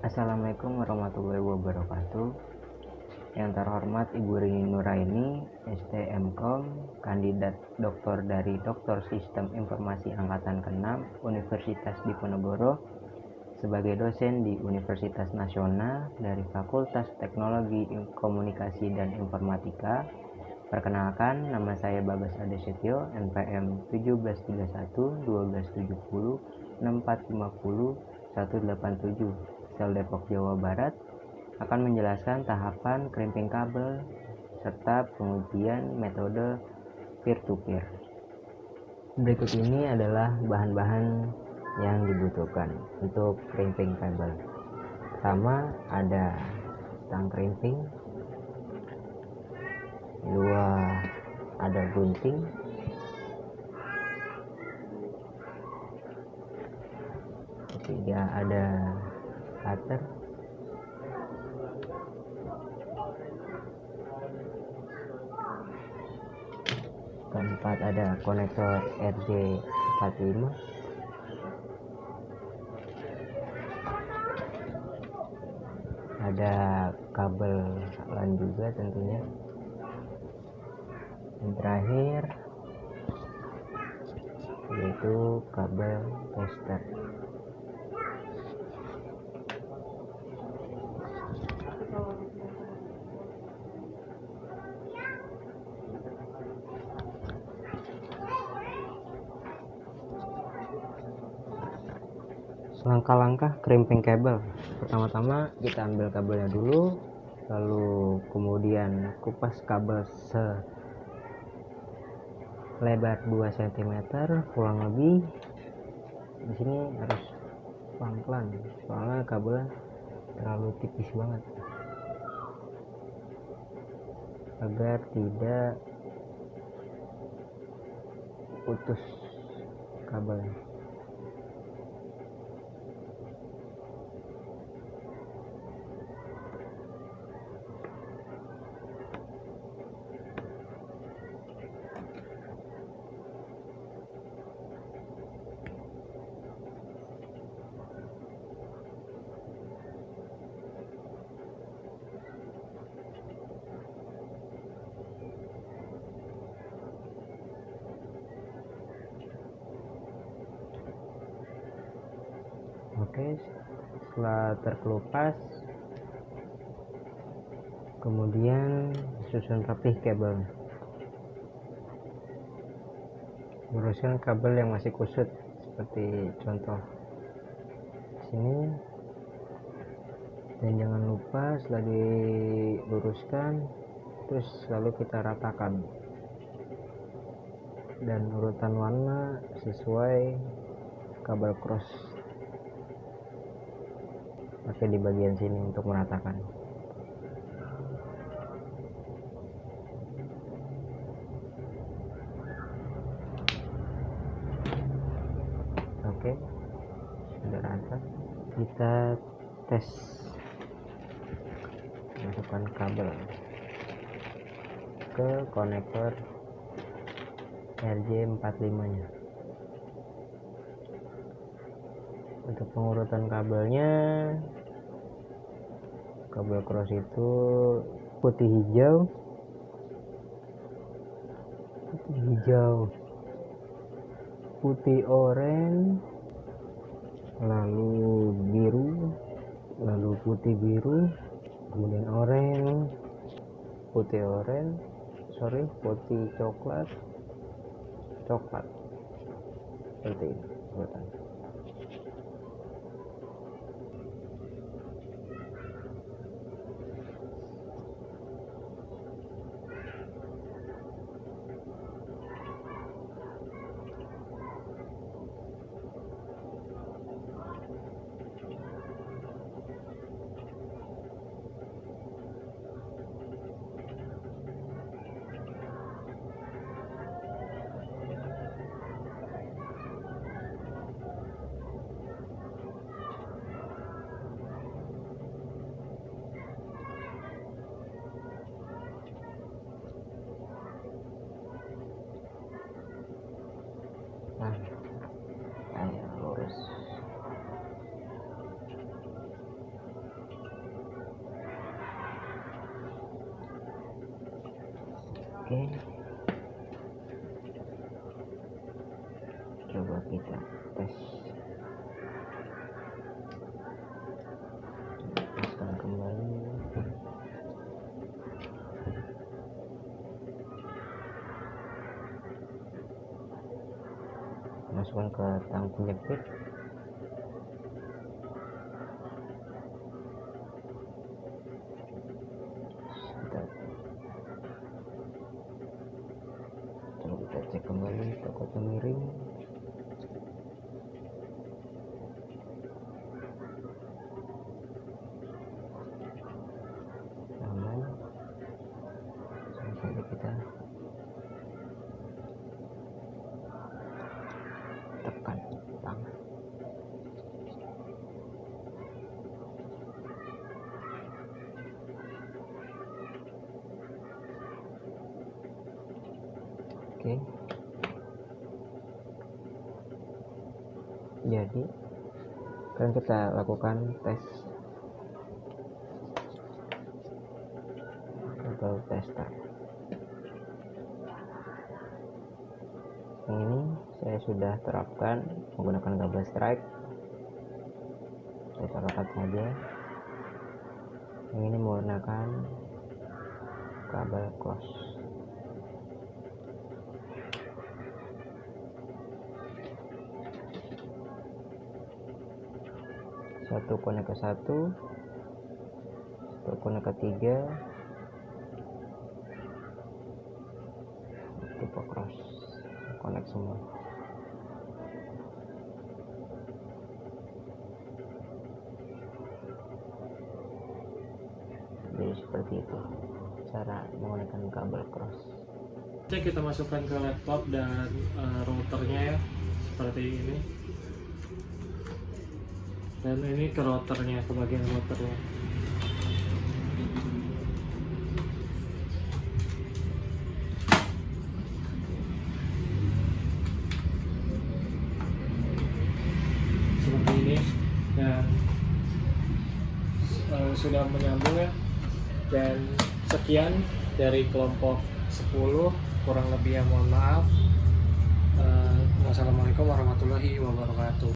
Assalamualaikum warahmatullahi wabarakatuh. Yang terhormat Ibu Rini Nuraini, STMkom, kandidat doktor dari Doktor Sistem Informasi Angkatan ke-6 Universitas Diponegoro, sebagai dosen di Universitas Nasional dari Fakultas Teknologi Komunikasi dan Informatika. Perkenalkan, nama saya Babas Adesetyo, NPM 1731 1270 6450 187, Sel Depok, Jawa Barat, akan menjelaskan tahapan crimping kabel serta pengujian metode peer-to-peer. Berikut ini adalah bahan-bahan yang dibutuhkan untuk crimping kabel. Pertama ada stang crimping, kedua ada gunting, ketiga ada cutter, keempat ada konektor RJ45, ada kabel LAN juga tentunya, dan terakhir yaitu kabel tester. Langkah-langkah crimping kabel. Pertama-tama kita ambil kabelnya dulu, lalu kemudian kupas kabel selebar 2 cm kurang lebih. Di sini harus pelan-pelan soalnya kabelnya terlalu tipis banget, agar tidak putus kabelnya. Oke, setelah terkelupas, kemudian susun rapih kabel. Luruskan kabel yang masih kusut seperti contoh sini, dan jangan lupa setelah diluruskan terus lalu kita ratakan, dan urutan warna sesuai kabel cross pakai di bagian sini untuk meratakan. Oke, sudah rata. Kita tes, masukkan kabel ke konektor RJ45 nya. Untuk pengurutan kabelnya, kabel cross itu putih hijau, putih oranye, lalu biru, lalu putih biru, kemudian oranye, putih coklat seperti ini urutannya. Nah, lurus. Oke, coba kita tes, lepaskan kembali. Masukkan ke tang penjepit. Coba kita cek kembali toko pengirim. Aman. Sampai kita tekan tang. Oke, jadi sekarang kita lakukan tes kabel tester. Yang ini saya sudah terapkan menggunakan kabel strike, saya colokan saja. Yang ini menggunakan kabel close. Satu konek ke satu konek ke 3, tipe cross, konek semua. Jadi seperti itu cara menggunakan kabel cross. Kita masukkan ke laptop dan routernya ya, seperti ini. Dan ini ke routernya, ke bagian routernya. Seperti ini, dan sudah menyambung ya. Dan sekian dari kelompok 10, kurang lebih ya mohon maaf. Wassalamualaikum warahmatullahi wabarakatuh.